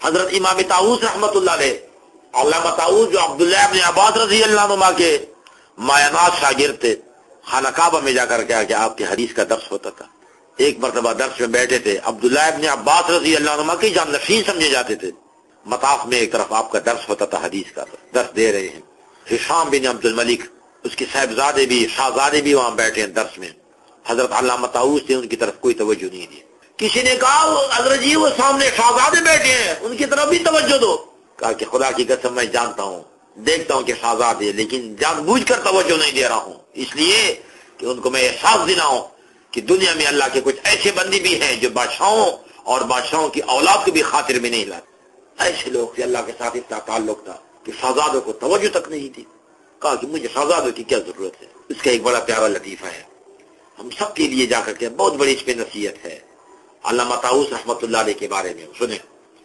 حضرت امام طاؤس رحمۃ اللہ علیہ، علامہ طاؤس جو عبداللہ ابن عباس رضی اللہ عنہ کے مایہ ناز شاگرد تھے، خانہ کعبہ میں جا کر کے آپ کے حدیث کا درس ہوتا تھا۔ ایک مرتبہ درس میں بیٹھے تھے، عبداللہ ابن عباس رضی اللہ عنہ کے جانشین سمجھے جاتے تھے، مطاف میں ایک طرف آپ کا درس ہوتا تھا، حدیث کا درس دے رہے ہیں، ہشام بن عبد الملک اس کے صاحبزادے بھی شہزادے بھی وہاں بیٹھے ہیں درس میں، حضرت علامہ طاؤس نے ان کی طرف کوئی توجہ نہیں دی۔ کسی نے کہا حضرت جی وہ سامنے شہزادے بیٹھے ہیں، ان کی طرف بھی توجہ دو۔ کہا کہ خدا کی قسم میں جانتا ہوں، دیکھتا ہوں کہ شہزادے، لیکن جان بوجھ کر توجہ نہیں دے رہا ہوں، اس لیے کہ ان کو میں احساس دلاؤں کہ دنیا میں اللہ کے کچھ ایسے بندے بھی ہیں جو بادشاہوں اور بادشاہوں کی اولاد کو بھی خاطر میں نہیں لاتے۔ ایسے لوگ سے اللہ کے ساتھ اتنا تعلق تھا کہ شہزادوں کو توجہ تک نہیں دی۔ کہا کہ مجھے شہزادوں کی کیا ضرورت ہے۔ اس کا ایک بڑا پیارا لطیفہ ہے، ہم سب کے لیے جا کر کے بہت بڑی اس پہ نصیحت ہے۔ علامہ طاؤس رحمۃ اللہ علیہ کے بارے میں سنیں،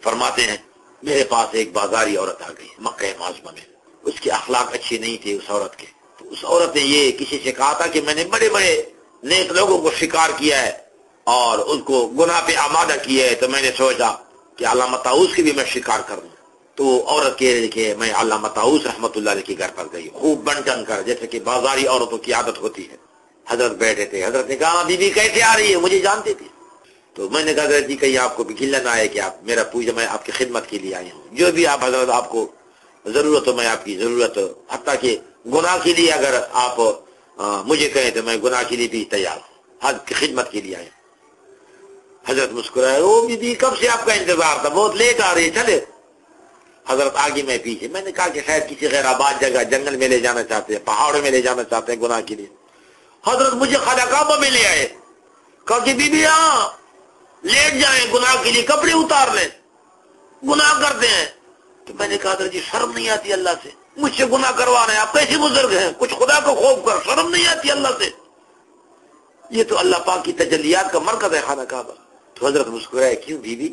فرماتے ہیں میرے پاس ایک بازاری عورت آ گئی مکہ معظمہ میں، اس کے اخلاق اچھے نہیں تھے اس عورت کے، تو اس عورت نے یہ کسی سے کہا تھا کہ میں نے بڑے بڑے نیک لوگوں کو شکار کیا ہے اور ان کو گناہ پہ آمادہ کیا ہے، تو میں نے سوچا کہ علامہ طاؤس کی بھی میں شکار کر دوں۔ تو عورت کہہ رہی کہ میں علامہ طاؤس رحمۃ اللہ علیہ کے گھر پر گئی، خوب بن ٹن کر، جیسے کہ بازاری عورتوں کی عادت ہوتی ہے۔ حضرت بیٹھے تھے، حضرت نے کہا بی بی کیسے آ رہی ہے، مجھے جانتے تھے؟ تو میں نے کہا حضرت جی کہیں آپ کو بھی گلہ نہ آئے کہ آپ میرا پوجا، میں آپ کی خدمت کے لیے آئی ہوں، جو بھی آپ حضرت آپ کو ضرورت ہو میں آپ کی ضرورت ہو، حتیٰ کہ گناہ کے لیے اگر آپ مجھے کہیں تو میں گناہ کے لیے بھی تیار ہوں، آپ کی خدمت کے لیے آئے۔ حضرت مسکرائے، او بی بی کب سے آپ کا انتظار تھا، بہت لیٹ آ رہی ہے، چلے۔ حضرت آگے میں پیچھے، میں نے کہا کہ شاید کسی غیر آباد جگہ جنگل میں لے جانا چاہتے ہیں، پہاڑوں میں لے جانا چاہتے ہیں گناہ کے لیے۔ حضرت مجھے خانہ کعبہ میں لے آئے، کہا کہ بی بی ہاں لیٹ جائیں گناہ کے لیے، کپڑے اتار لیں، گناہ کرتے ہیں۔ تو میں نے کہا حضرت جی شرم نہیں آتی اللہ سے، مجھ سے گناہ کروا رہے ہیں، آپ کیسے بزرگ ہیں، کچھ خدا کو خوف کر، شرم نہیں آتی اللہ سے؟ یہ تو اللہ پاک کی تجلیات کا مرکز ہے خانہ کعبہ۔ تو حضرت مسکرائے، کیوں بی بی،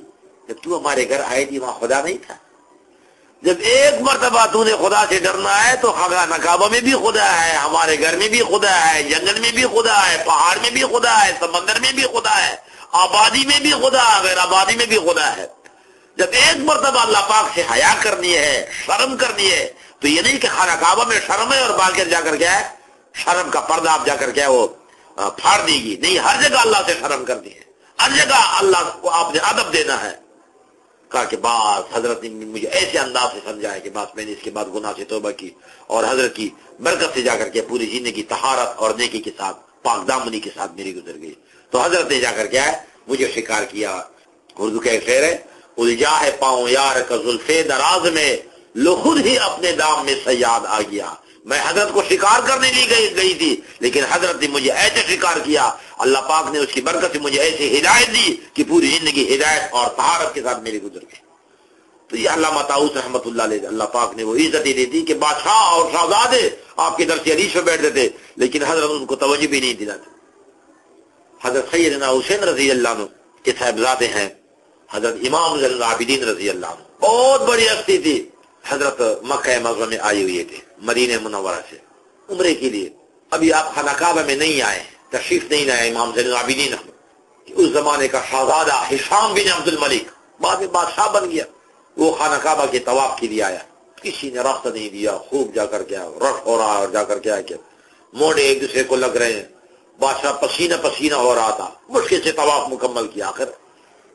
جب تو ہمارے گھر آئی تھی وہاں خدا نہیں تھا؟ جب ایک مرتبہ تو نے خدا سے ڈرنا ہے تو خانہ کعبہ میں بھی خدا ہے، ہمارے گھر میں بھی خدا ہے، جنگل میں بھی خدا ہے، پہاڑ میں بھی خدا ہے، سمندر میں بھی خدا ہے، آبادی میں بھی خدا ہے، غیر آبادی میں بھی خدا ہے۔ جب ایک مرتبہ اللہ پاک سے حیا کرنی ہے، شرم کرنی ہے، تو یہ نہیں کہ خانہ کعبہ میں شرم ہے اور باہر جا کر کیا ہے شرم کا پردہ آپ جا کر کیا وہ پھاڑ دی گی، نہیں، ہر جگہ اللہ سے شرم کرنی ہے، ہر جگہ اللہ کو آپ نے ادب دینا ہے۔ کہا کہ بات حضرت نے مجھے ایسے انداز سے سمجھا ہے کہ بس میں نے اس کے بعد گناہ سے توبہ کی اور حضرت کی برکت سے جا کر کے پوری زندگی طہارت اور نیکی کے ساتھ، پاک دامنی کے ساتھ میری گزر گئی۔ تو حضرت نے جا کر کیا ہے مجھے شکار کیا۔ اردو کا ایک شعر ہے، الجھا ہے پاؤں یار کا زلفے دراز میں، لو خود ہی اپنے دام میں صیاد آ گیا۔ میں حضرت کو شکار کرنے نہیں گئی تھی، لیکن حضرت نے مجھے ایسے شکار کیا، اللہ پاک نے اس کی برکت سے مجھے ایسی ہدایت دی کہ پوری زندگی ہدایت اور طہارت کے ساتھ میری گزر گئی۔ تو یہ علامہ طاؤس رحمۃ اللہ علیہ، اللہ پاک نے وہ عزت دے دی کہ بادشاہ اور شہزادے آپ کے درس حدیث پہ بیٹھتے تھے، لیکن حضرت ان کو توجہ بھی نہیں دلاتے۔ حضرت سیدنا حسین رضی اللہ عنہ کے صاحبزادے ہیں، حضرت امام زین العابدین رضی اللہ عنہ، بہت بڑی ہستی تھی۔ حضرت مکہ معظمہ میں آئے ہوئے تھے مدینہ منورہ سے عمرے کے لیے، ابھی آپ خانہ کعبہ میں نہیں آئے، تشریف نہیں لائے امام زین العابدین، اس زمانے کا شہزادہ ہشام بن عبد الملک بعد میں بادشاہ بن گیا، وہ خانہ کعبہ کے طواف کے لیے آیا، کسی نے راستہ نہیں دیا، خوب جا کر کیا رش ہو رہا ہے، اور جا کر کیا کہ موڑے ایک دوسرے کو لگ رہے ہیں، بادشاہ پسینہ پسینہ ہو رہا تھا، مشکل سے طواف مکمل کیا، آخر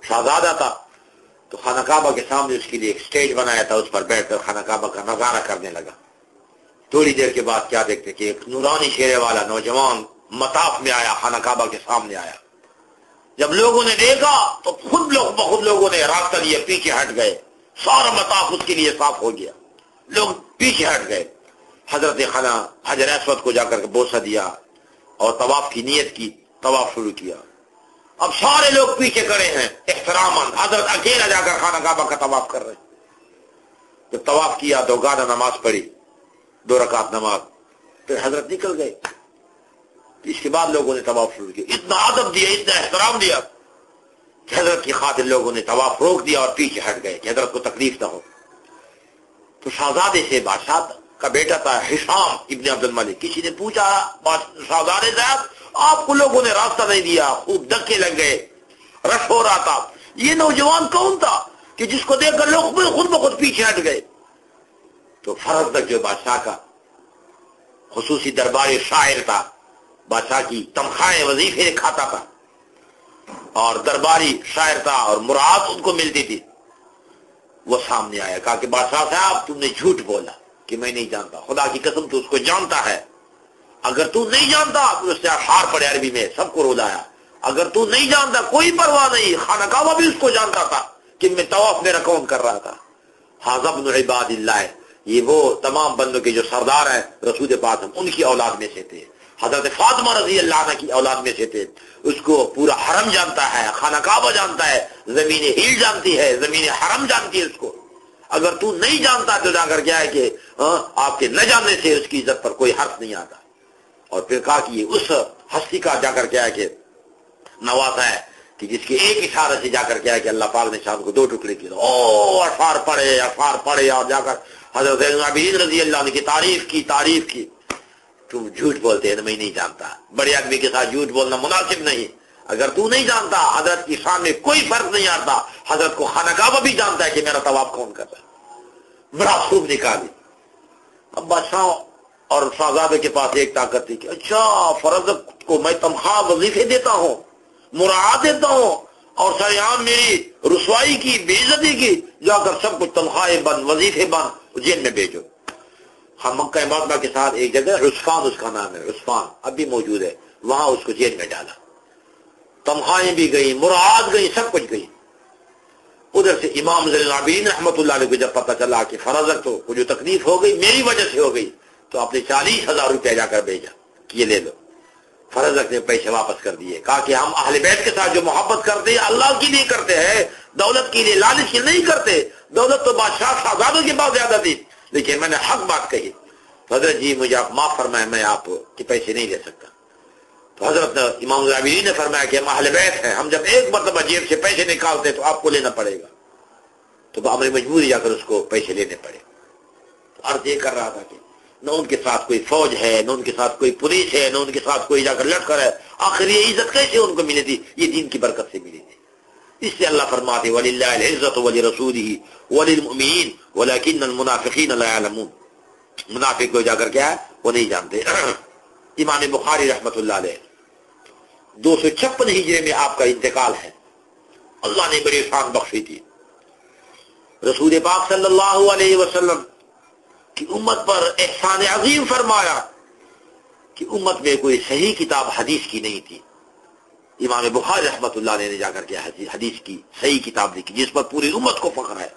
شہزادہ تھا تو خانہ کعبہ کے سامنے اس کے لیے ایک سٹیج بنایا تھا، اس پر بیٹھ کر خانہ کعبہ کا نظارہ کرنے لگا۔ تھوڑی دیر کے بعد کیا دیکھتے کہ ایک نورانی چہرے والا نوجوان مطاف میں آیا، خانہ کعبہ کے سامنے آیا۔ جب لوگوں نے دیکھا تو خود لوگوں نے راستہ لیا، پیچھے ہٹ گئے، سارا مطاف اس کے لیے صاف ہو گیا، لوگ پیچھے ہٹ گئے۔ حضرت خانہ حجر اسود کو جا کر کے بوسہ دیا اور طواف کی نیت کی، طواف شروع کیا۔ اب سارے لوگ پیچھے کھڑے ہیں احتراماً، حضرت اکیلا جا کر خانہ کعبہ کا طواف کر رہے ہیں۔ جب طواف کیا تو گانا نماز پڑھی، 2 رکعت نماز، پھر حضرت نکل گئے۔ اس کے بعد لوگوں نے طواف شروع کیا، اتنا ادب دیا، اتنا احترام دیا کہ حضرت کی خاطر لوگوں نے طواف روک دیا اور پیچھے ہٹ گئے کہ حضرت کو تکلیف نہ ہو۔ تو شہزادے سے بادشاہ کا بیٹا تھا ہشام ابن عبد الملک، کسی نے پوچھا شہزادے صاحب آپ کو لوگوں نے راستہ نہیں دیا، خوب دھکے لگ گئے، رش ہو رہا تھا، یہ نوجوان کون تھا؟ کہ جس کو دیکھ کر لوگ خود بخود پیچھے ہٹ گئے. تو فرزدق جو بادشاہ کا خصوصی درباری شاعر تھا، بادشاہ کی تنخواہیں وظیفے کھاتا تھا اور درباری شاعر تھا اور مراد ان کو ملتی تھی، وہ سامنے آیا، کہا کہ بادشاہ صاحب تم نے جھوٹ بولا کہ میں نہیں جانتا. خدا کی قسم تو اس کو جانتا ہے. اگر تو نہیں جانتا تو اس سے اشعار پڑے عربی میں، سب کو رلایا. اگر تو نہیں جانتا کوئی پرواہ نہیں، خانہ کعبہ بھی اس کو جانتا تھا کہ میں طواف میرا کون کر رہا تھا. ھذا ابن عباد اللہ، یہ وہ تمام بندوں کے جو سردار ہیں رسول پاک ان کی اولاد میں سے تھے. حضرت فاطمہ رضی اللہ عنہ کی اولاد میں سے تھے. اس کو پورا حرم جانتا ہے، خانہ کعبہ جانتا ہے، زمین ہیل جانتی ہے، زمین حرم جانتی ہے اس کو. اگر تو نہیں جانتا تو جا کر کیا ہے کہ آپ کے نہ جاننے سے اس کی عزت پر کوئی حرف نہیں آتا. اور پھر کہا کہ یہ اس ہستی کا جا کر کیا ہے کہ نواسا ہے کہ جس کے ایک اشارے سے جا کر کیا ہے کہ اللہ پاک نے شام کو 2 ٹکڑے کیے. اشعار پڑھے اور جا کر حضرت عابدین رضی اللہ عنہ کی تعریف کی. تم جھوٹ بولتے ہیں میں نہیں جانتا. بڑے آدمی کے ساتھ جھوٹ بولنا مناسب نہیں. اگر تو نہیں جانتا حضرت کی شان میں کوئی فرق نہیں آتا. حضرت کو خانہ کعبہ بھی جانتا ہے کہ میرا طواف کون کر رہا ہے. بڑا خوب نکالی. اب بادشاہ اور شہزادے کے پاس ایک طاقت تھی کہ اچھا فرزدق کو میں تنخواہ وظیفے دیتا ہوں، مراعات دیتا ہوں اور سریعان میری رسوائی کی، بے عزتی کی، جا کر سب کچھ تنخواہیں بند، وظیفے بند، جیل میں بھیجو. ہم مکہ معظمہ کے ساتھ ایک جگہ عثمان اس کا نام ہے، عثمان اب بھی موجود ہے، وہاں اس کو جیل میں ڈالا. تنخواہیں بھی گئی، مراعات گئی، سب کچھ گئی. ادھر سے امام زین العابدین رحمۃ اللہ علیہ کو جب پتہ چلا کہ فرزدق کو جو تکلیف ہو گئی میری وجہ سے ہو گئی، تو آپ نے 40,000 روپے جا کر بھیجا کہ یہ لے لو. فرزدق نے پیسے واپس کر دیے. کہا کہ ہم اہل بیت کے ساتھ جو محبت کرتے ہیں اللہ کے لیے کرتے ہیں، دولت کے لیے، لالچ کے نہیں کرتے. دولت تو بادشاہ شہزادوں کے پاس زیادہ تھی، لیکن میں نے حق بات کہی. حضرت جی مجھے آپ معاف فرمائیں، میں آپ کے پیسے نہیں لے سکتا. تو حضرت امام العابدین نے فرمایا کہ ہم اہل بیت ہیں، ہم جب ایک مرتبہ جیب سے پیسے نکالتے تو آپ کو لینا پڑے گا. تو امر مجبوری جا کر اس کو پیسے لینے پڑے. تو عرض یہ کر رہا تھا کہ نہ ان کے ساتھ کوئی فوج ہے، نہ ان کے ساتھ کوئی پولیس ہے، نہ ان کے ساتھ کوئی جا کر لشکر ہے. آخر یہ عزت کیسے ان کو ملی تھی؟ یہ دین کی برکت سے ملی تھی. اس سے اللہ فرماتے وَلِلَّهِ الْعِزَّةُ وَلِرَسُولِهِ وَلِلْمُؤْمِنِينَ وَلَكِنَّ الْمُنَافِقِينَ لَا يَعْلَمُونَ. منافق کو جا کر کیا ہے وہ نہیں جانتے. امام بخاری رحمۃ اللہ علیہ 256 ہجری میں آپ کا انتقال ہے. اللہ نے بڑی شان بخشی تھی. رسول پاک صلی اللہ علیہ وسلم کی امت پر احسان عظیم فرمایا کہ امت میں کوئی صحیح کتاب حدیث کی نہیں تھی. امام بخاری رحمۃ اللہ علیہ نے جا کر کے حدیث کی صحیح کتاب لکھی جس پر پوری امت کو فخر ہے.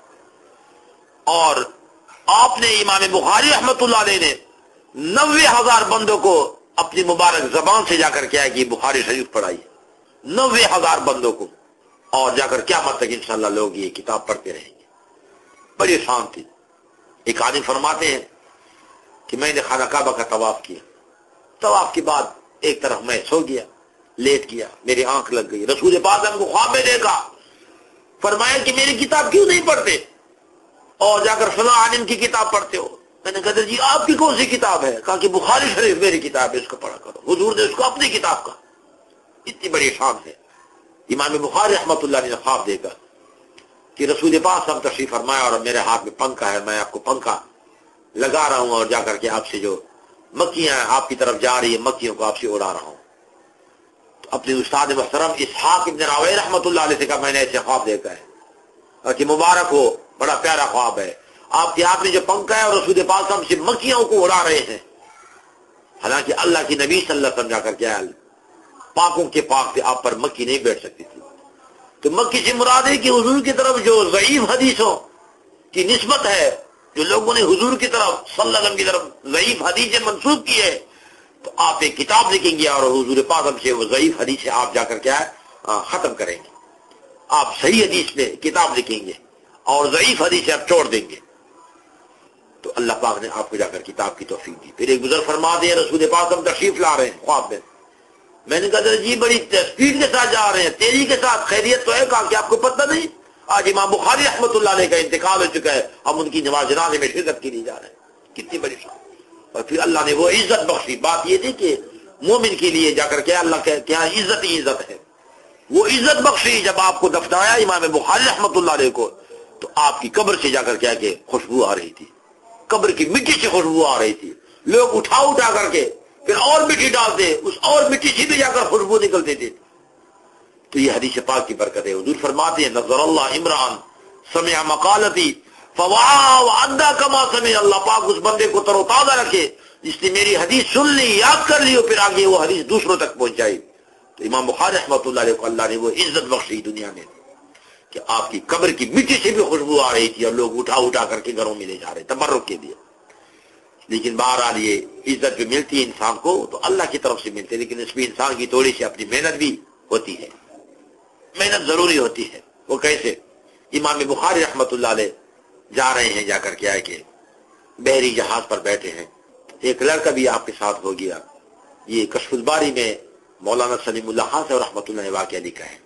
اور آپ نے امام بخاری رحمۃ اللہ علیہ نے 90,000 بندوں کو اپنی مبارک زبان سے جا کر کیا ہے کہ بخاری شریف پڑھائی. 90,000 بندوں کو. اور جا کر قیامت تک انشاءاللہ لوگ یہ کتاب پڑھتے رہیں گے. بڑی شان تھی. ایک آدمی فرماتے ہیں کہ میں نے خانہ کعبہ کا طواف کیا. طواف کے بعد ایک طرف میں سو گیا، لیٹ گیا، میری آنکھ لگ گئی. رسول پاک نے ہم کو خواب میں دیکھا، فرمایا کہ میری کتاب کیوں نہیں پڑھتے اور جا کر فلاں عالم کی کتاب پڑھتے ہو. میں نے کہا جی آپ کی کون سی کتاب ہے؟ کہا کہ بخاری شریف میری کتاب ہے، اس کو پڑھا کرو. حضور نے اس کو اپنی کتاب کا. اتنی بڑی شان ہے. امام بخاری رحمۃ اللہ نے خواب دیکھا کہ رسول پاک صاحب تشریف فرمایا اور میرے ہاتھ میں پنکھا ہے، میں آپ کو پنکھا لگا رہا ہوں اور جا کر کے آپ سے جو مکھیاں آپ کی طرف جا رہی ہے مکھیوں کو آپ سے اڑا رہا ہوں. تو اپنے استاد محترم اسحاق ابن راویہ رحمۃ اللہ علیہ سے کہا میں نے ایسے خواب دیکھا ہے اور کہ مبارک ہو، بڑا پیارا خواب ہے. آپ کے ہاتھ میں جو پنکھا ہے اور رسول پاک صاحب سے مکھیوں کو اڑا رہے ہیں. حالانکہ اللہ کی نبی صلی اللہ علیہ وسلم جا کر کیا پاکوں کے پاک تھے، آپ پر مکھی نہیں بیٹھ سکتی تھی. تو مکی سے مراد ہے کہ حضور کی طرف جو ضعیف حدیثوں کی نسبت ہے، جو لوگوں نے حضور کی طرف صلی اللہ علیہ وسلم کی طرف ضعیف حدیثیں منسوب کی ہے، تو آپ ایک کتاب لکھیں گے اور حضور پاک سے وہ ضعیف حدیثیں آپ جا کر کیا ہے ختم کریں گے. آپ صحیح حدیث میں کتاب لکھیں گے اور ضعیف حدیثیں آپ چھوڑ دیں گے. تو اللہ پاک نے آپ کو جا کر کتاب کی توفیق دی. پھر ایک بزرگ فرماتے ہیں رسول پاک ہم تشریف لا رہے ہیں خواب میں. میں نے کہا جی بڑی اسپیڈ کے ساتھ جا رہے ہیں، تیزی کے ساتھ، خیریت تو ہے؟ کہا کہ آپ کو پتہ نہیں آج امام بخاری رحمۃ اللہ علیہ کا انتقال ہو چکا ہے، ہم ان کی نماز جنازے میں شرکت کے لیے جا رہے ہیں. کتنی بڑی شان. اور پھر اللہ نے وہ عزت بخشی. بات یہ تھی کہ مومن کے لیے جا کر کیا اللہ کے کیا عزت ہی عزت ہے. وہ عزت بخشی جب آپ کو دفنایا امام بخاری رحمۃ اللہ علیہ کو تو آپ کی قبر سے جا کر کیا کہ خوشبو آ رہی تھی، قبر کی مٹی سے خوشبو آ رہی تھی، لوگ اٹھا کر کے پھر اور مٹی ڈالتے، اس اور مٹی سے بھی جا کر خوشبو نکلتے تھے۔ تو یہ حدیث پاک کی برکت ہے۔ حضور فرماتے ہیں نظر اللہ عمران سمع مقالتی فوعا وعدا کما سمع، اللہ پاک اس بندے کو تر و تازہ رکھے جس نے میری حدیث سن لی، یاد کر لی اور پھر آگے وہ حدیث دوسروں تک پہنچائی۔ تو امام بخاری رحمۃ اللہ علیہ کو اللہ نے وہ عزت بخشی دنیا میں کہ آپ کی قبر کی مٹی سے بھی خوشبو آ رہی تھی اور لوگ اٹھا کر کے گھروں میں لے جا رہے تبرک کے لیے۔ لیکن بہرحال یہ عزت جو ملتی ہے انسان کو تو اللہ کی طرف سے ملتی ہے، لیکن اس میں انسان کی تھوڑی سی اپنی محنت بھی ہوتی ہے، محنت ضروری ہوتی ہے۔ وہ کیسے؟ امام بخاری رحمۃ اللہ علیہ جا رہے ہیں، جا کر کے آئے کہ بحری جہاز پر بیٹھے ہیں، ایک لڑکا بھی آپ کے ساتھ ہو گیا۔ یہ کشف الباری میں مولانا سلیم اللہ خان سے رحمۃ اللہ واقعہ لکھا ہے۔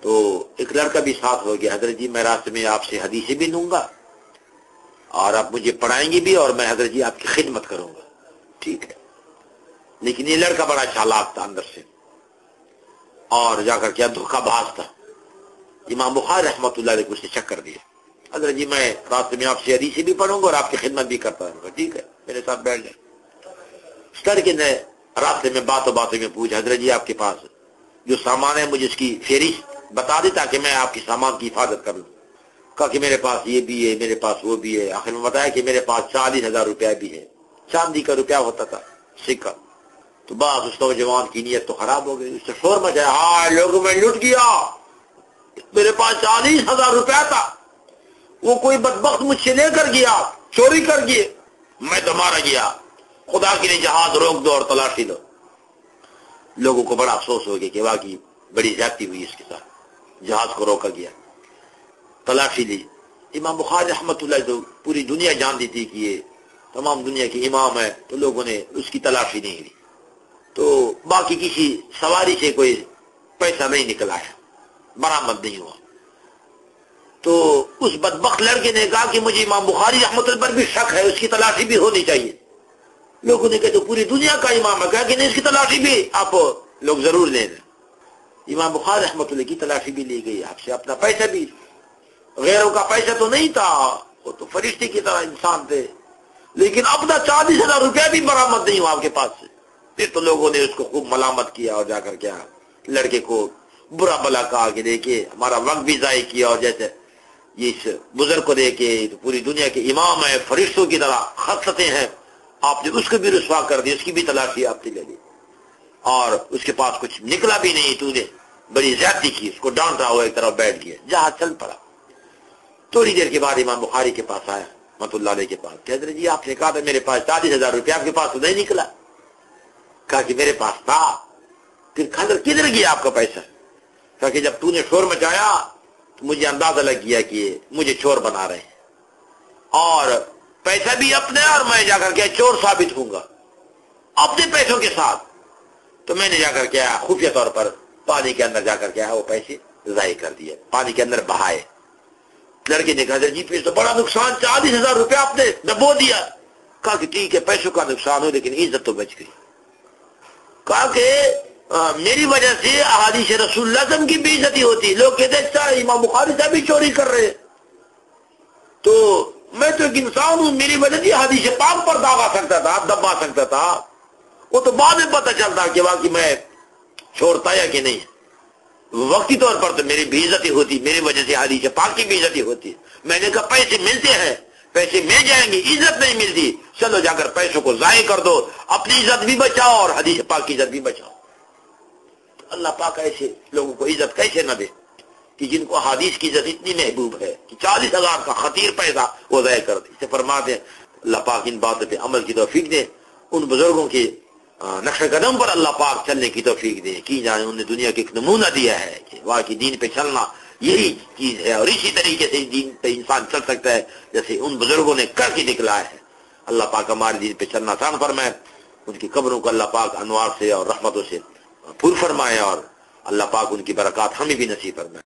تو ایک لڑکا بھی ساتھ ہو گیا، حضرت جی میں راستے میں آپ سے حدیثیں بھی لوں گا اور آپ مجھے پڑھائیں گے بھی اور میں حضرت جی آپ کی خدمت کروں گا۔ ٹھیک ہے، لیکن یہ لڑکا بڑا چالاک تھا اندر سے اور جا کر کیا دھوکہ باز تھا۔ امام بخاری رحمۃ اللہ علیہ کو اسے چکر دیا، حضرت جی میں راستے میں آپ سے حدیثیں بھی پڑھوں گا اور آپ کی خدمت بھی کرتا رہوں گا، ٹھیک ہے میرے ساتھ بیٹھ جائے۔ اس لڑکے نے راستے میں باتوں میں پوچھا حضرت جی آپ کے پاس جو سامان ہے مجھے اس کی فہرست بتا دے تاکہ میں آپ کے سامان کی حفاظت کر لوں۔ کہا کہ میرے پاس یہ بھی ہے، میرے پاس وہ بھی ہے۔ آخر میں بتایا کہ میرے پاس 40,000 روپیہ بھی ہے، چاندی کا روپیہ ہوتا تھا سکہ۔ تو بس اس نوجوان کی نیت تو خراب ہو گئی، اس سے شور مچایا، ہاں لوگوں میں لٹ گیا، میرے پاس 40,000 روپیہ تھا، وہ کوئی بدبخت مجھ سے لے کر گیا، چوری کر گئے، میں تو مارا گیا، خدا کے لیے جہاز روک دو اور تلاشی لو۔ لوگوں کو بڑا افسوس ہو گیا کہ واقعی بڑی زیادتی ہوئی اس کے ساتھ، جہاز کو روکا گیا، تلاشی لی۔ امام بخاری رحمۃ اللہ تو پوری دنیا جانتی تھی کہ یہ تمام دنیا کے امام ہے، تو لوگوں نے اس کی تلاشی نہیں لی۔ تو باقی کسی سواری سے کوئی پیسہ نہیں نکلا ہے، برآمد نہیں ہوا۔ تو اس بدبخت لڑکے نے کہا کہ مجھے امام بخاری رحمۃ اللہ پر بھی شک ہے، اس کی تلاشی بھی ہونی چاہیے۔ لوگوں نے کہا تو پوری دنیا کا امام ہے، کہا کہ نہیں اس کی تلاشی بھی آپ لوگ ضرور لیں گے۔ امام بخاری رحمۃ اللہ کی تلاشی بھی لی گئی، آپ سے اپنا پیسہ بھی، غیروں کا پیسہ تو نہیں تھا، وہ تو فرشتے کی طرح انسان تھے، لیکن اپنا 40,000 روپیہ بھی برآمد نہیں ہوا آپ کے پاس سے۔ پھر تو لوگوں نے اس کو خوب ملامت کیا اور جا کر کیا لڑکے کو برا بلا کہا کہ دیکھیے ہمارا وقت بھی ضائع کیا، اور جیسے یہ اس بزرگ کو دیکھے تو پوری دنیا کے امام ہے، فرشتوں کی طرح خصلتیں ہیں، آپ نے اس کو بھی رسوا کر دی، اس کی بھی تلاشی آپ نے لے لی اور اس کے پاس کچھ نکلا بھی نہیں، تو نے بڑی زیادتی کی، اس کو ڈانٹا ہوا ایک طرف بیٹھ گیا، جہاز چل پڑا۔ تھوڑی دیر کے بعد امام بخاری کے پاس آیا رحمۃ اللہ علیہ کے پاس کہ حضرت جی آپ نے کہا تھا میرے پاس 40,000 روپیہ، آپ کے پاس تو نہیں نکلا۔ کہا کہ میرے پاس تھا، پھر کدھر گیا آپ کا پیسہ؟ کہا کہ جب تو نے شور مچایا تو مجھے اندازہ لگ گیا کہ مجھے چور بنا رہے ہیں اور پیسہ بھی اپنے، اور میں جا کر کے چور ثابت ہوں گا اپنے پیسوں کے ساتھ۔ تو میں نے جا کر کے خفیہ طور پر پانی کے اندر جا کر کے وہ پیسے ضائع کر دیے، پانی کے اندر بہائے۔ لڑکے نے کہا جی پھر تو بڑا نقصان، 40,000 روپیہ آپ نے ڈبو دیا۔ کہا کہ ٹھیک ہے پیسوں کا نقصان ہو لیکن عزت تو بچ گئی۔ کہا کہ میری وجہ سے احادیث رسول اللہ صلی اللہ علیہ وسلم کی بے عزتی ہوتی، لوگ کہتے ہیں اچھا امام بخاری صاحب بھی چوری کر رہے، تو میں تو ایک انسان ہوں، میری وجہ سے حدیث پاک پر داغا سکتا تھا، دبا سکتا تھا، وہ تو بعد میں پتہ چلتا کہ واقعی میں چھوڑتا یا کہ نہیں۔ وقتی طور پر تو میری بے عزتی ہوتی، میری وجہ سے حدیث پاک کی بے عزتی ہوتی۔ میں نے کہا پیسے ملتے ہیں، پیسے مل جائیں گے، عزت نہیں ملتی، چلو جا کر پیسوں کو ضائع کر دو، اپنی عزت بھی بچاؤ اور حدیث پاک کی عزت بھی بچاؤ۔ اللہ پاک ایسے لوگوں کو عزت کیسے نہ دے کہ جن کو حدیث کی عزت اتنی محبوب ہے کہ 40,000 کا خطیر پیسہ وہ ضائع کر دے۔ اسے فرماتے ہیں اللہ پاک ان باتوں پہ عمل کی توفیق دے، ان بزرگوں کے نقش قدم پر اللہ پاک چلنے کی توفیق دے، کی جائے انہوں نے دنیا کو ایک نمونہ دیا ہے کہ واقعی دین پہ چلنا یہی چیز ہے، اور اسی طریقے سے دین پہ انسان چل سکتا ہے جیسے ان بزرگوں نے کر کے نکلا ہے۔ اللہ پاک ہمارے دین پہ چلنا آسان فرمائے، ان کی قبروں کو اللہ پاک انوار سے اور رحمتوں سے پر فرمائے، اور اللہ پاک ان کی برکات ہمیں بھی نصیب فرمائے۔